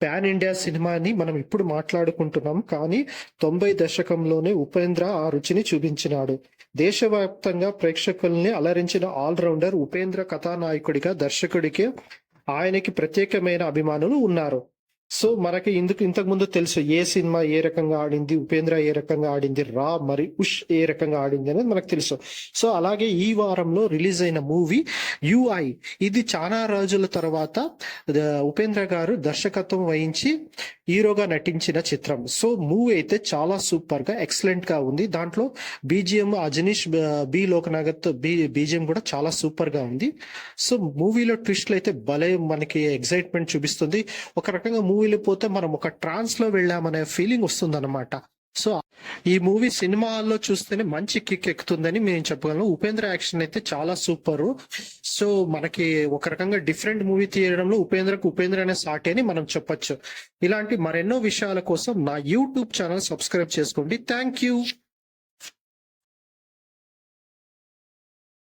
Pan India సినిమాని మనం ఇప్పుడు మాట్లాడుకుంటున్నాం, కానీ 90 దశకంలోనే ఉపేంద్ర ఆ రుచిని చూపించినాడు. దేశవ్యాప్తంగా ప్రేక్షకుల్ని అలరించిన ఆల్రౌండర్ ఉపేంద్ర కథానాయకుడిగా దర్శకుడికి ఆయనకి ప్రత్యేకమైన అభిమానులు ఉన్నారు. సో మనకి ఇంతకు ముందు తెలుసు ఏ సినిమా ఏ రకంగా ఆడింది, ఉపేంద్ర ఏ రకంగా ఆడింది, రా మరి ఉష్ ఏ రకంగా ఆడింది అనేది మనకు తెలుసు. సో అలాగే ఈ వారంలో రిలీజ్ అయిన మూవీ యుఐ, ఇది చాలా రోజుల తర్వాత ఉపేంద్ర గారు దర్శకత్వం వహించి హీరోగా నటించిన చిత్రం. సో మూవీ అయితే చాలా సూపర్ గా ఎక్సలెంట్ గా ఉంది. దాంట్లో BGM Ajaneesh B Loknath BGM కూడా చాలా సూపర్ గా ఉంది. సో మూవీలో ట్విస్ట్లు అయితే భలే మనకి ఎక్సైట్మెంట్ చూపిస్తుంది. ఒక రకంగా మూవీలో పోతే మనం ఒక ట్రాన్స్ లో వెళ్ళామనే ఫీలింగ్ వస్తుంది అనమాట. సో ఈ మూవీ సినిమా హాల్లో చూస్తేనే మంచి కిక్ ఎక్కుతుందని మేము చెప్పగలను. ఉపేంద్ర యాక్షన్ అయితే చాలా సూపర్. సో మనకి ఒక రకంగా డిఫరెంట్ మూవీ తీయడంలో ఉపేంద్ర అనే సాటి అని మనం చెప్పొచ్చు. ఇలాంటి మరెన్నో విషయాల కోసం నా యూట్యూబ్ ఛానల్ సబ్స్క్రైబ్ చేసుకోండి. Thank you.